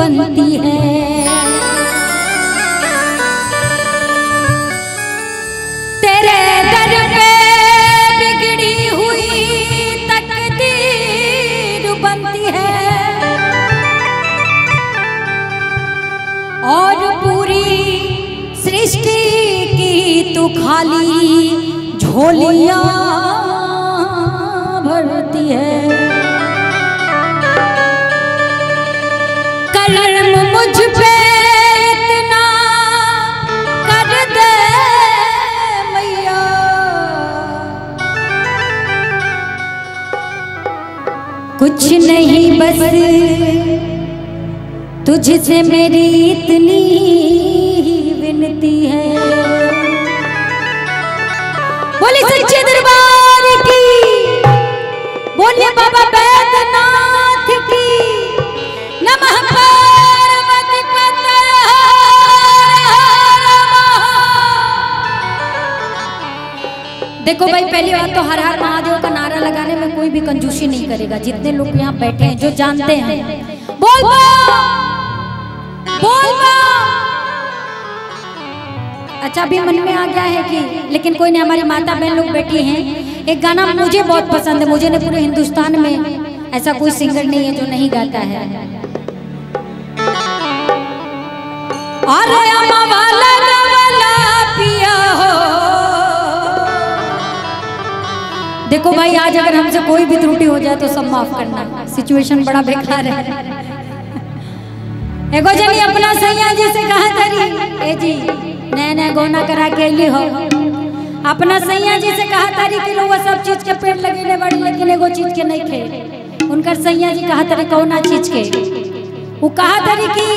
बनती है। तेरे दर पे बिगड़ी हुई तकदीर बनती है और पूरी सृष्टि की तू खाली झोलियां भरती है। कर्म मुझ पे इतना कर दे मैया, कुछ नहीं बस तुझसे मेरी इतनी विनती है। बोले सच्चे दरबार की, बोले बाबा बैद्यनाथ की, नमः पार्वती पते। देखो भाई, पहली बात तो हर हर महादेव का नारा लगाने में कोई भी कंजूसी नहीं करेगा। जितने लोग यहाँ बैठे हैं जो जानते हैं, बोल अच्छा भी मन में आ गया है कि, लेकिन कोई नहीं, हमारी माता बहन लोग बैठी हैं। एक गाना मुझे बहुत पसंद है, मुझे ने पूरे हिंदुस्तान में ऐसा कोई सिंगर नहीं है जो नहीं गाता है। अरे अम्मा वाला पिया हो। देखो भाई, आज अगर हमसे कोई भी त्रुटि हो जाए तो सब माफ करना, सिचुएशन बड़ा बेकार है। एगो जनी अपना सैया जी से कहा तरी, ए जी नया नया गौना करा के ली हो, अपना सैया जी से कहा तारी कि लोग सब चीज के पेड़ लगेले बड़ी, लेकिन एगो चीज के नहीं खे। उनकर सैया जी कहा तारी कौना चीज के, वो कहा तारी कि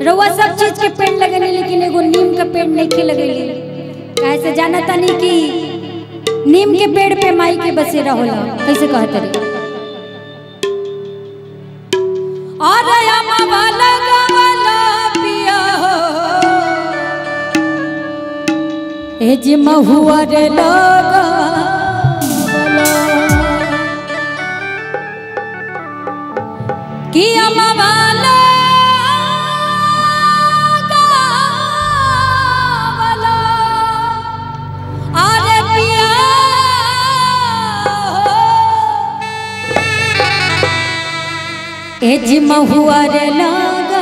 रउआ सब चीज के पेड़ लगेले लेकिन एगो नीम के पेड़ नहीं खे लगेले। कैसे जाना तानी कि नीम के पेड़ पे माई के बसेरा होला, कैसे कहा तारी। ए जी महुआ रे लगा कि अम्मा अरे पिया ए जी महुआ रे लगा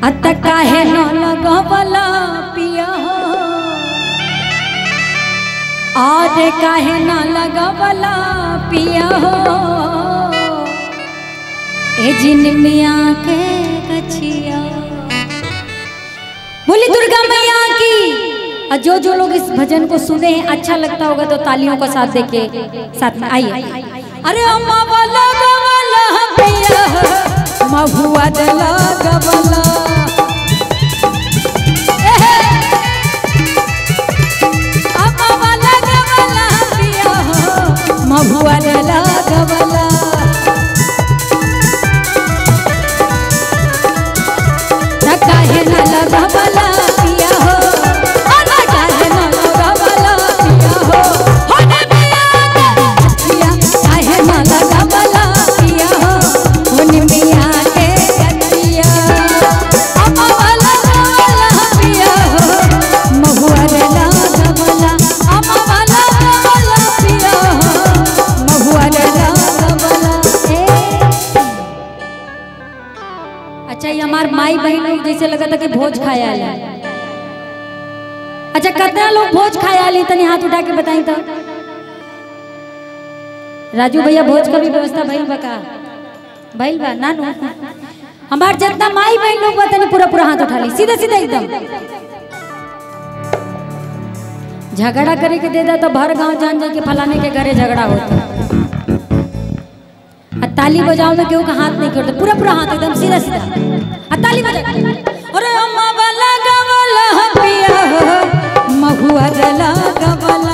अत काहे न लगवला पिया हो, और काहे न लगवला पिया हो। ए जिनमिया के गछिया। बोली दुर्गा मैया की। और जो लोग इस भजन को सुने हैं अच्छा लगता होगा तो तालियों का साथ देके साथ में आइए। अरे अम्मा वाला गवला पिया महुआ दला गवला, महुआ दला गवला। काहे न लगवला पिया हो, काहे न लगवला पिया हो, होने मिया के गछिया। काहे न लगवला पिया हो, होने मिया के गछिया। अम्मा वाला गवला पिया हो, महुआ दला गवला। अम्मा वाला गवला पिया हो, महुआ दला गवला। अच्छा, ये हमार माई बहन लोग जैसे लगा था कि भोज खाया है। अच्छा, कितना लोग भोज खाया ले, तनी हाथ उठा के बताई तो। राजू भैया, भोज का भी व्यवस्था भइल बा का? भइल बा ना नु? हमार जितना माई बहन लोग बा तनी पूरा हाथ उठा ली, सीधा सीधा एकदम। झगड़ा करे के दे दा तो भर गांव जान जाए कि फलाने के घरे झगड़ा होता। ताली बजाओ में क्यों का हाथ नहीं करते, पूरा हाथ एकदम सीधा सीधा। ताली बजा। अरे अम्मा वाला गवला पिया हो, महुआ दला गवला।